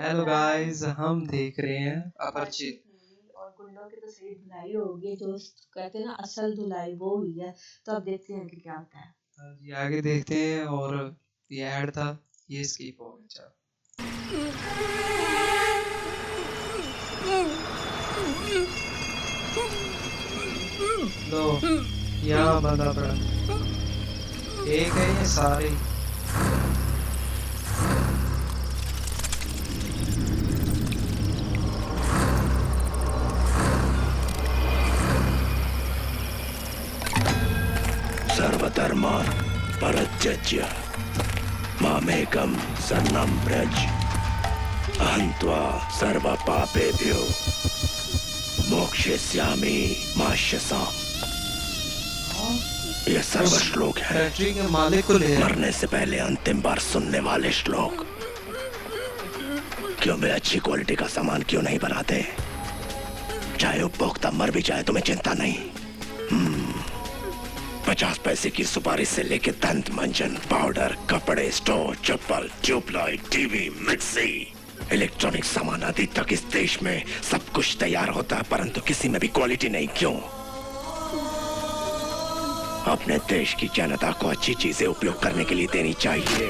Hello guys, हम देख रहे हैं अपरिचित। और गुंडों की तो सही धुलाई होगी, जो कहते हैं ना असल धुलाई वो हुई है। तो अब देखते हैं कि क्या होता है। हाँ जी, आगे देखते हैं। और ये ऐड था, ये स्किप हो गया। लो, यहाँ बंदा पड़ा। एक है ये सारे। सर्वधर्मान् परित्यज्य मामेकं शरणं व्रज अहं त्वा सर्वपापेभ्यो मोक्षयिष्यामि मा शुचम्। यह सर्व श्लोक है, फैक्ट्री के मालिक को ले मरने से पहले अंतिम बार सुनने वाले श्लोक। क्यों वे अच्छी क्वालिटी का सामान क्यों नहीं बनाते? चाहे उपभोक्ता मर भी जाए तुम्हें चिंता नहीं। 50 पैसे की सुपारी से लेके दंत मंजन, पाउडर, कपड़े, स्टोव, चप्पल, ट्यूबलाइट, टीवी, मिक्सी, इलेक्ट्रॉनिक सामान आदि तक इस देश में सब कुछ तैयार होता है, परंतु किसी में भी क्वालिटी नहीं। क्यों? अपने देश की जनता को अच्छी चीजें उपयोग करने के लिए देनी चाहिए।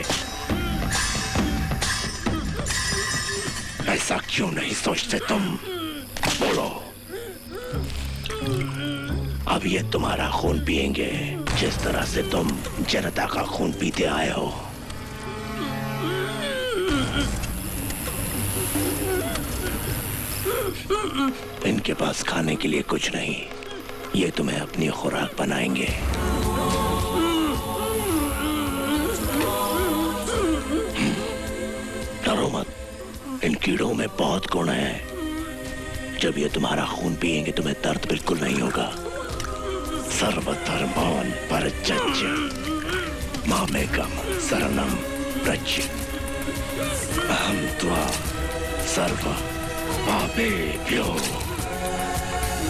ऐसा क्यों नहीं सोचते तुम? बोलो। अब ये तुम्हारा खून पिएंगे, जिस तरह से तुम जनता का खून पीते आए हो। इनके पास खाने के लिए कुछ नहीं, ये तुम्हें अपनी खुराक बनाएंगे। डरो मत, इन कीड़ों में बहुत गुण है। जब ये तुम्हारा खून पिएंगे तुम्हें दर्द बिल्कुल नहीं होगा। सर्वधर्मान् परित्यज्य मामेकं शरणं व्रज अहं त्वा सर्वपापेभ्यो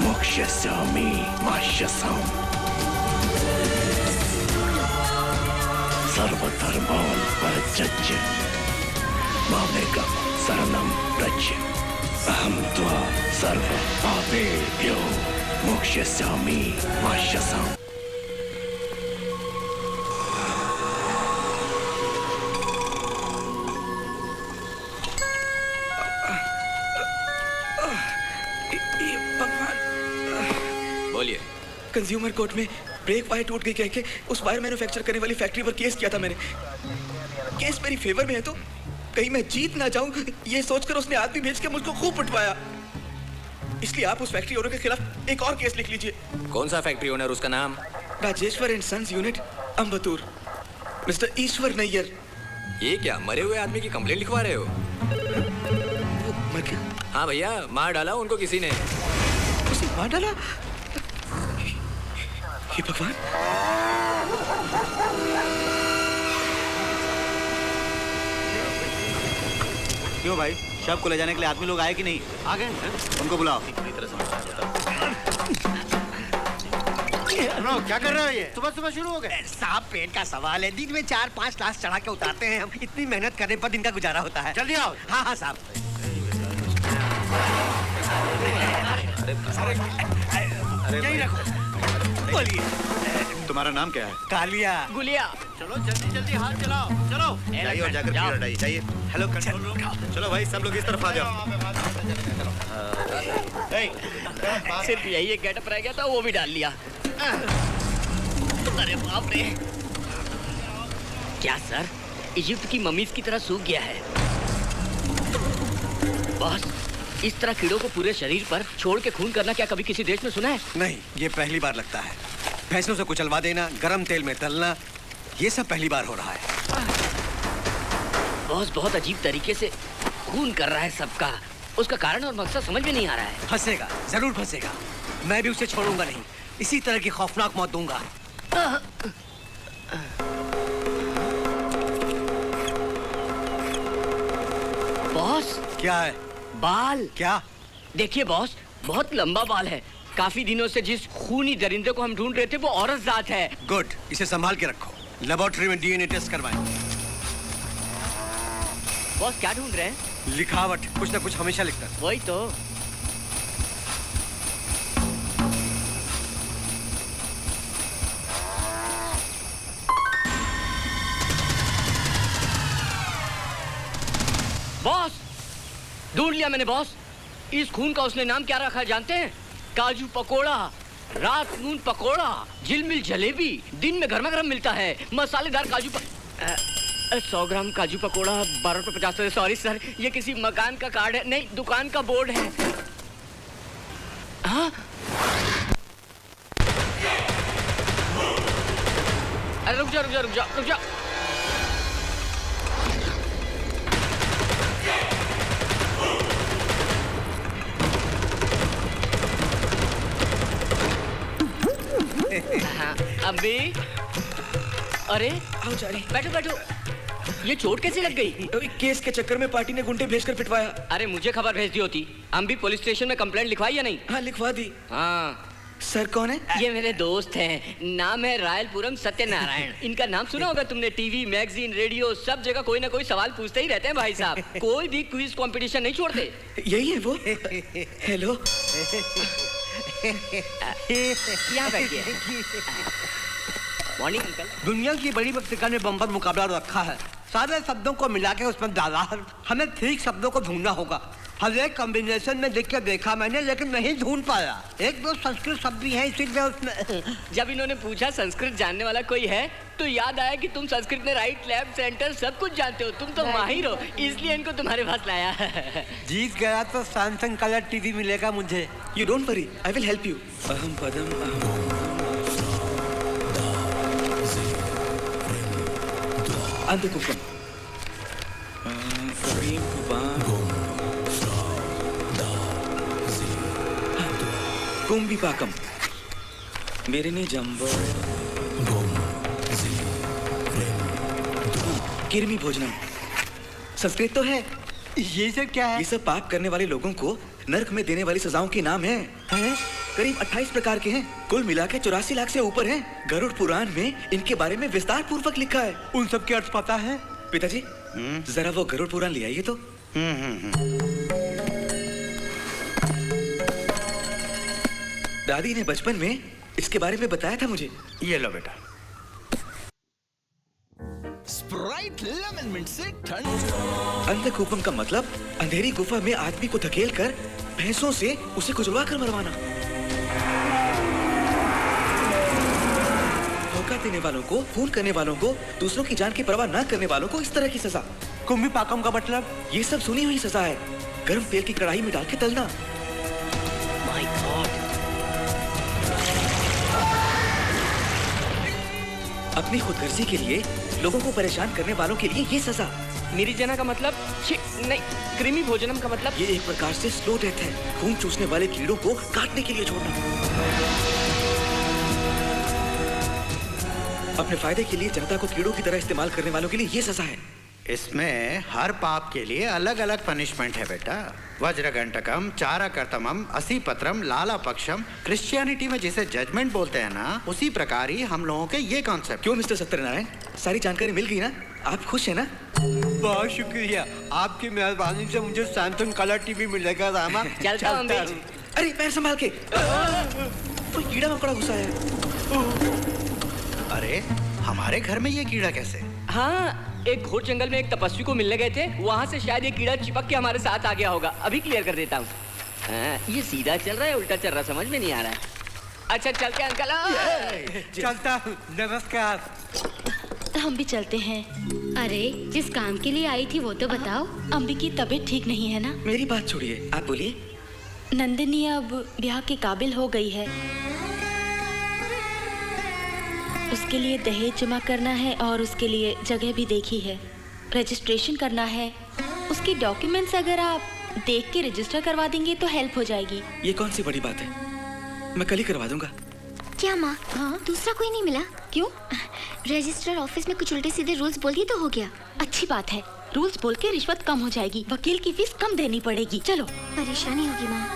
मोक्षयिष्यामि मा शुचम्। सर्वधर्मान् परित्यज्य मामेकं शरणं व्रज अहं त्वा सर्वपापेभ्यो मोक्षयिष्यामि मा शुचम्। बोलिए। कंज्यूमर कोर्ट में ब्रेक वायर टूट गई कह के उस वायर मैन्युफैक्चर करने वाली फैक्ट्री पर केस किया था मैंने। केस मेरी फेवर में है तो कहीं मैं जीत ना जाऊं, ये सोचकर उसने आदमी भेज के मुझको खूब पिटवाया। इसलिए आप उस फैक्ट्री ओनर के खिलाफ एक और केस लिख लीजिए। कौन सा फैक्ट्री ओनर, उसका नाम? Rajeshwar and Sons unit, Ambattur, mister Ishwar Nair. ये क्या मरे हुए आदमी की कंप्लेंट लिखवा रहे हो? वो मर गया? हाँ भैया, मार डाला उनको किसी ने। उसे मार डाला? हे भगवान! क्यों भाई, शव को ले जाने के लिए आदमी लोग आए कि नहीं? आ गए। उनको बुलाओ। क्या कर रहे हो ये? सुबह सुबह शुरू हो गए? साहब पेट का सवाल है, दिन में 4-5 क्लास चढ़ा के उतारते हैं हम। इतनी मेहनत करने पर दिन का गुजारा होता है। जल्दी आओ। हाँ हाँ साहब। यही रखो। बोलिए। तुम्हारा नाम क्या है? कालिया। गुलिया। चलो जल्दी जल्दी हाथ चलाओ। चलो जाइए और जाकर भीड़ हटाइए। जाइए। Hello control room. चलो भाई सब लोग इस तरफ आ जाओ। सिर्फ यही एक गेटअप रह गया था, वो भी डाल लिया। अरे बाप रे! क्या सर, इजिप्ट की मम्मीज की तरह सूख गया है। बॉस, इस तरह कीड़ों को पूरे शरीर पर छोड़ के खून करना क्या कभी किसी देश में सुना है? नहीं, ये पहली बार लगता है। भैंसों से कुचलवा देना, गरम तेल में तलना, ये सब पहली बार हो रहा है। बॉस बहुत अजीब तरीके से खून कर रहा है सबका। उसका कारण और मकसद समझ में नहीं आ रहा है। फंसेगा, जरूर फंसेगा। मैं भी उसे छोड़ूंगा नहीं, इसी तरह की खौफनाक मौत दूंगा। बॉस, क्या है? बाल। क्या? देखिए बॉस, बहुत लंबा बाल है। काफी दिनों से जिस खूनी दरिंदे को हम ढूंढ रहे थे वो औरत जात है। गुड, इसे संभाल के रखो। लेबोरेटरी में डीएनए टेस्ट करवाएं। बॉस क्या ढूंढ रहे हैं? लिखावट कुछ ना कुछ हमेशा लिखता। वही तो। बॉस, ढूंढ लिया मैंने बॉस। इस खून का उसने नाम क्या रखा जानते हैं? काजू पकोड़ा। रात नून पकोड़ा, झिलमिल जलेबी, दिन में गर्मा गर्म मिलता है मसालेदार काजू 100 ग्राम काजू पकोड़ा 12 रुपए 50 पैसे। सॉरी सर, ये किसी मकान का कार्ड है, नहीं दुकान का बोर्ड है। हाँ? अरे रुक जा रुक जा रुक जा रुक जा। अम्बी, अरे आओ जा रही। बैठो बैठो। ये चोट कैसे लग गई? केस के चक्कर में पार्टी ने गुंडे भेजकर पिटवाया। अरे मुझे खबर भेज दी होती। अम्बी पुलिस स्टेशन में कंप्लेंट लिखवाई या नहीं? हाँ लिखवा दी। हाँ। सर कौन है? ये मेरे दोस्त हैं, नाम है रायलपुरम सत्यनारायण। इनका नाम सुना होगा तुमने, टीवी मैगजीन रेडियो सब जगह कोई ना कोई सवाल पूछते ही रहते हैं भाई साहब। कोई भी क्विज कंपटीशन नहीं छोड़ते। यही है वो। हेलो। यहाँ बैठिए। Morning uncle. दुनिया की बड़ी पत्रिका ने बम्पर मुकाबला रखा है। सारे शब्दों को मिला के उसमें डाला है। हमें ठीक शब्दों को ढूंढना होगा। हर एक कॉम्बिनेशन में देख के देखा मैंने, लेकिन नहीं ढूंढ पाया। एक दो संस्कृत शब्द भी हैं इसीलिए उसमें। जब इन्होंने पूछा संस्कृत जानने वाला कोई है, तो याद आया कि तुम संस्कृत में राइट लेफ्ट सेंटर सब कुछ जानते हो। तुम तो माहिर हो, इसलिए इनको तुम्हारे पास लाया। जीत गया तो सैमसंग कलर टीवी मिलेगा मुझे। You don't worry, I will help you. अहम पदम अहम अंधकुपम करीम कुंभी पाकम मेरे ने जम्बो किरमी भोजनम। संस्कृत तो है। ये सब क्या है? ये सब पाप करने वाले लोगों को नरक में देने वाली सजाओं के नाम हैं। करीब 28 प्रकार के हैं। कुल मिला के 84 लाख से ऊपर हैं। गरुड़ पुराण में इनके बारे में विस्तार पूर्वक लिखा है। उन सब के अर्थ पता है? पिताजी जरा वो गरुड़ पुराण ले आइए तो। दादी ने बचपन में इसके बारे में बताया था मुझे। ये लो बेटा। स्प्राइट लेमन मिंट से ठंड। अंधकूपम का मतलब अंधेरी गुफा में आदमी को धकेल कर भैंसों से उसे कुचलवा कर मरवाना। धोखा देने वालों को, खून करने वालों को, दूसरों की जान की परवाह न करने वालों को इस तरह की सजा। कुंभी पाकम का मतलब? ये सब सुनी हुई सजा है। गर्म तेल की कढ़ाई में डाल के तलना। My God. अपनी खुदगर्जी के लिए लोगों को परेशान करने वालों के लिए ये सजा। निरीजना का मतलब नहीं, कृमि भोजनम का मतलब? ये एक प्रकार से स्लो डेथ है। खून चूसने वाले कीड़ों को काटने के लिए छोड़ना। अपने फायदे के लिए जनता को कीड़ों की तरह इस्तेमाल करने वालों के लिए ये सजा है। इसमें हर पाप के लिए अलग अलग पनिशमेंट है बेटा। वज्रगंटकम, चारकर्तमम, असीपत्रम, लाला पक्षम। क्रिश्चियनिटी में जिसे जजमेंट बोलते हैं ना, उसी प्रकार ही हम लोगों के ये कॉन्सेप्ट। क्यों मिस्टर सत्यनारायण, सारी जानकारी मिल गई ना? आप खुश हैं ना? बहुत शुक्रिया, आपकी मेहरबानी से मुझे सैमसंग कलर टीवी मिलेगा रामा। चलता हूँ। अरे पैर संभाल के। तो कीड़ा मकोड़ा घुसा है। अरे हमारे घर में ये कीड़ा कैसे? हाँ, एक घोर जंगल में एक तपस्वी को मिलने गए थे, वहाँ से शायद ये कीड़ा चिपक के हमारे साथ आ गया होगा। अभी क्लियर कर देता हूँ। ये सीधा चल रहा है उल्टा चल रहा, समझ में नहीं आ रहा है। अच्छा चलते हैं अंकल। चलता हूँ, नमस्कार। हम भी चलते हैं। अरे जिस काम के लिए आई थी वो तो बताओ। अम्बी की तबीयत ठीक नहीं है ना? मेरी बात छोड़िए, आप बोलिए। नंदिनी अब ब्याह के काबिल हो गई है। उसके लिए दहेज जमा करना है और उसके लिए जगह भी देखी है, रजिस्ट्रेशन करना है। उसकी डॉक्यूमेंट्स अगर आप देख के रजिस्टर करवा देंगे तो हेल्प हो जाएगी। ये कौन सी बड़ी बात है, मैं कल ही करवा दूंगा। क्या माँ? हाँ? दूसरा कोई नहीं मिला? क्यों? रजिस्ट्रार ऑफिस में कुछ उल्टे सीधे रूल्स बोल दिए तो हो गया। अच्छी बात है, रूल्स बोल के रिश्वत कम हो जाएगी, वकील की फीस कम देनी पड़ेगी। चलो। परेशानी होगी माँ।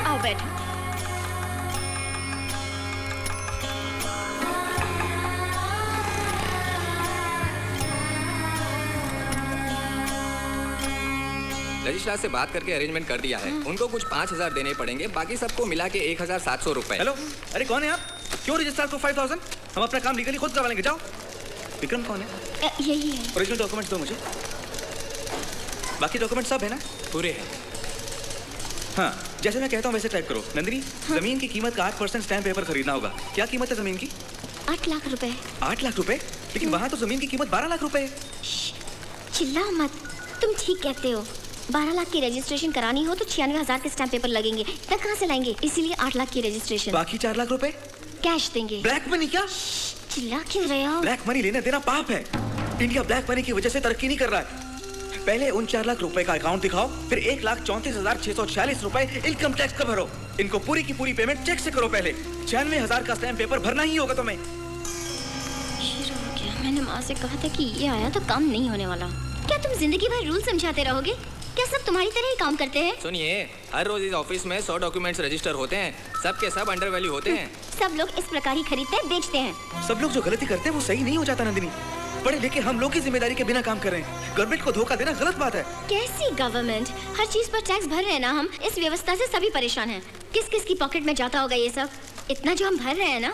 आओ बैठो। रजिस्ट्रार से बात करके अरेंजमेंट कर दिया है। उनको कुछ 5,000 देने पड़ेंगे, बाकी सबको मिला के 1,700 रुपए। हेलो, अरे कौन है आप? क्यों रजिस्ट्रार को 5,000? हम अपना काम लीगली खुद करवा लेंगे, जाओ। विक्रम कौन है? यही है। ओरिजिनल डॉक्यूमेंट्स दो मुझे। बाकी डॉक्यूमेंट सब है ना? पूरे हैं। हाँ, जैसे मैं कहता हूँ वैसे टाइप करो। नंदिनी, जमीन की कीमत का 8% स्टैम्प पेपर खरीदना होगा। क्या कीमत है जमीन की? 8 लाख रुपए। 8 लाख रुपए? लेकिन वहाँ तो जमीन की कीमत 12 लाख रुपए है। चिल्लाओ मत, तुम ठीक कहते हो। 12 लाख की रजिस्ट्रेशन करानी हो तो 96,000 के स्टैम्प पेपर लगेंगे। इतना कहाँ से लाएंगे? इसीलिए 8 लाख की रजिस्ट्रेशन। बाकी 4 लाख रुपए कैश देंगे। Black money? क्या चिल्ला क्यों रहे हो? ब्लैक मनी लेना देना पाप है। इंडिया ब्लैक मनी की वजह से तरक्की नहीं कर रहा है। पहले उन 4 लाख रुपए का अकाउंट दिखाओ, फिर 1,34,646 रुपए इनकम टैक्स का भरो। इनको पूरी की पूरी पेमेंट चेक से करो। पहले 96,000 का स्टैम्प पेपर भरना ही होगा तुम्हें। मैंने माँ से कहा था कि ये आया तो काम नहीं होने वाला। क्या तुम जिंदगी भर रूल समझाते रहोगे? क्या सब तुम्हारी तरह ही काम करते हैं? सुनिए, हर रोज इस ऑफिस में 100 डॉक्यूमेंट्स रजिस्टर होते हैं। सब के सब अंडर वैल्यू होते हैं। सब लोग इस प्रकार ही खरीदते हैं, बेचते हैं। सब लोग जो गलती करते हैं वो सही नहीं हो जाता नंदिनी। पढ़े लिखे हम लोग की जिम्मेदारी के बिना काम कर रहे हैं। गवर्नमेंट को धोखा देना गलत बात है। कैसी गवर्नमेंट? हर चीज पर टैक्स भर रहे हैं ना हम। इस व्यवस्था से सभी परेशान हैं। किस किस की पॉकेट में जाता होगा ये सब? इतना जो हम भर रहे हैं ना,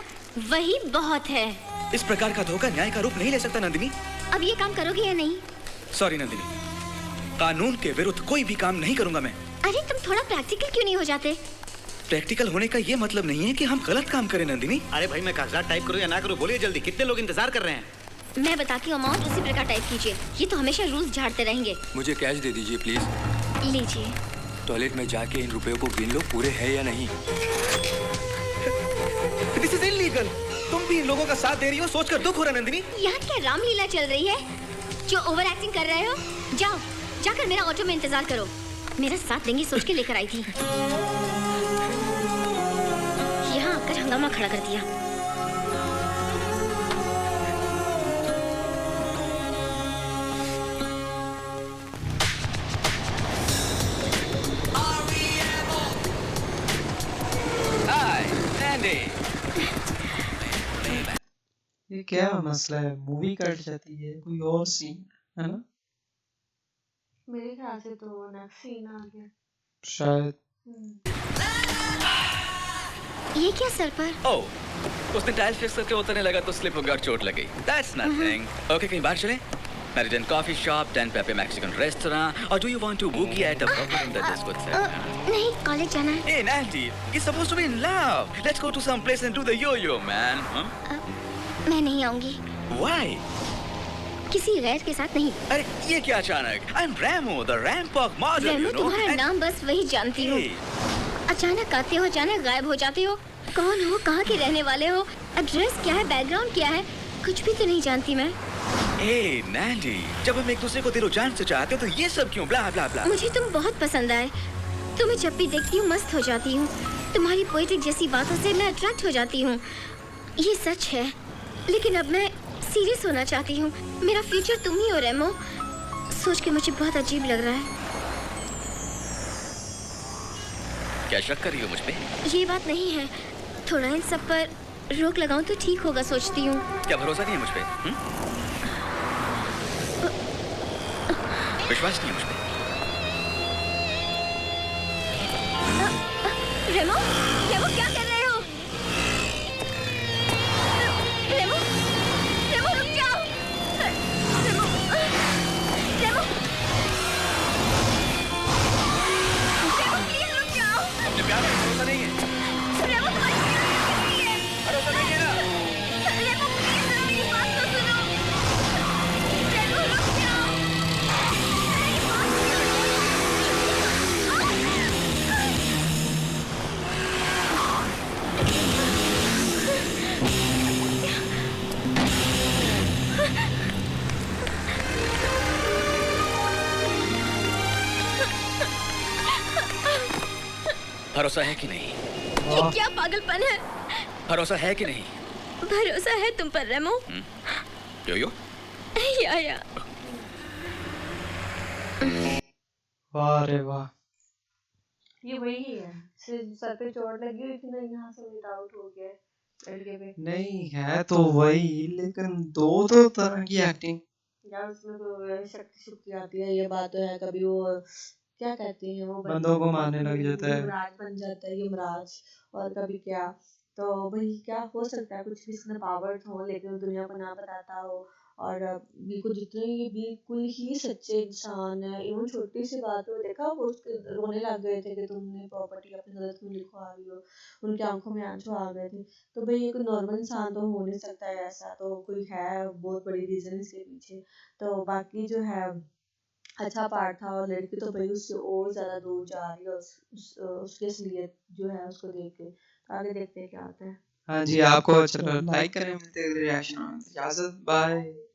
वही बहुत है। इस प्रकार का धोखा न्याय का रूप नहीं ले सकता नंदिनी। अब ये काम करोगे या नहीं? सॉरी नंदिनी, कानून के विरुद्ध कोई भी काम नहीं करूंगा मैं। अरे तुम थोड़ा प्रैक्टिकल क्यों नहीं हो जाते? प्रैक्टिकल होने का ये मतलब नहीं है कि हम गलत काम करें नंदिनी। अरे भाई, मैं कागजात टाइप करूं या ना करूं, बोलिए जल्दी। कितने लोग इंतजार कर रहे हैं? मैं बताती हूँ अमाउंट, उसी प्रकार टाइप कीजिए। ये तो हमेशा रूल्स झाड़ते रहेंगे। मुझे कैश दे दीजिए प्लीज। लीजिए। टॉयलेट में जाके इन रुपयों को गिन लो, पूरे हैं या नहीं। This is illegal. तुम भी इन लोगों का साथ दे रही हो, सोचकर दुख हो रहा नंदिनी। यहाँ क्या रामलीला चल रही है जो ओवर एक्टिंग कर रहे हो? जाओ, जाकर मेरा ऑटो में इंतजार करो। मेरा साथ देंगे सोच के लेकर आई थी, यहाँ आकर हंगामा खड़ा कर दिया। ये क्या मसला है? मूवी कट जाती है, कोई और सीन है ना? मेरे ख्याल से तो नेक्स्ट सीन आ गया शायद। ये क्या सर पर? ओह, उसने टाइल्स फिक्स करके उतरने लगा तो स्लिप हो गया और चोट लग गई। That's nothing. ओके, कहीं बाहर चलें? Meridian coffee shop, 10 Pepe Mexican restaurant, or do you want to boogie at a bar in the disco set? नहीं, कॉलेज जाना है। Hey Nancy, you're supposed to be in love. Let's go to some place and do the yo-yo, man. Huh? मैं नहीं आऊंगी। Why? किसी गैर के साथ नहीं। अरे ये क्या अचानक? I'm Ramo, the Rampok model, Remo, you know. तुम्हारा नाम बस वही जानती हूँ। अचानक आते हो, अचानक गायब हो जाते हो। कौन हो, कहाँ के रहने वाले हो, एड्रेस क्या है, बैकग्राउंड क्या है, कुछ भी तो नहीं जानती मैं। Hey Nancy, जब हम एक दूसरे को दिलो जान से चाहते हो तो ये सब क्यों? ब्ला ब्ला ब्ला। मुझे तुम बहुत पसंद आए। तुम्हें जब भी देखती हूँ मस्त हो जाती हूँ। तुम्हारी पोएटिक जैसी बातों से मैं अट्रैक्ट हो जाती हूँ। ये सच है, लेकिन अब मैं सीरियस होना चाहती हूँ। मेरा फ्यूचर तुम ही हो रेमो। सोच के मुझे बहुत अजीब लग रहा है। क्या शक कर रही हो मुझ पे? ये बात नहीं है, थोड़ा इन सब पर रोक लगाऊं तो ठीक होगा सोचती हूँ। क्या भरोसा नहीं है मुझ पे? विश्वास नहीं है मुझ पे? रेमो, रेमो क्या कर रहे हो? रेमो, रेमो रुक जाओ। रेमो, रेमो, रेमो प्लीज रुक जाओ। अपने प्यार में भरोसा नहीं है? रेमो तुम्हारी प्यार नहीं है। भरोसा नहीं है ना? रेमो प्लीज जरा मेरी बात तो सुनो। रेमो रुक जाओ। मेरी बात सुनो। भरोसा है कि नहीं? ये क्या पागलपन है? भरोसा है कि नहीं? भरोसा है तुम पर रेमो। यो यो या वाह रे वाह। ये वही है, सिर्फ सर पे चोट लगी हुई थी ना, यहाँ से विट आउट हो गया है लड़के पे। नहीं है तो वही, लेकिन दो तरह की एक्टिंग। यार उसमें तो शक्ति शुक्ति आती है, ये बात तो है। कभी वो क्या कहते हैं वो बंदों को मारने लग जाता है। यमराज बन जाता है, यमराज। और कभी क्या, तो वही क्या हो सकता है, कुछ भी इसमें पावर हो लेकिन वो दुनिया को ना बताता हो। और बिल्कुल जितने ये बिल्कुल ही सच्चे इंसान है, इवन छोटी सी बात हो देखा वो उसके रोने लग गए थे कि तुमने प्रॉपर्टी अपनी गलत क्यों लिखवा रही हो, उनकी आंखों में आंसू आ गए थे। तो भाई एक नॉर्मल इंसान तो हो नहीं सकता है ऐसा, तो कोई है बहुत बड़ी रीजन इसके पीछे। तो बाकी जो है अच्छा पार्ट था, और लड़की तो भाई उससे और ज्यादा दूर जा रही है उसकी असलियत जो है उसको देख के। तो आगे देखते हैं क्या होता है। हाँ जी, आपको अच्छा लाइक करें, मिलते हैं रिएक्शन। इजाजत, बाय।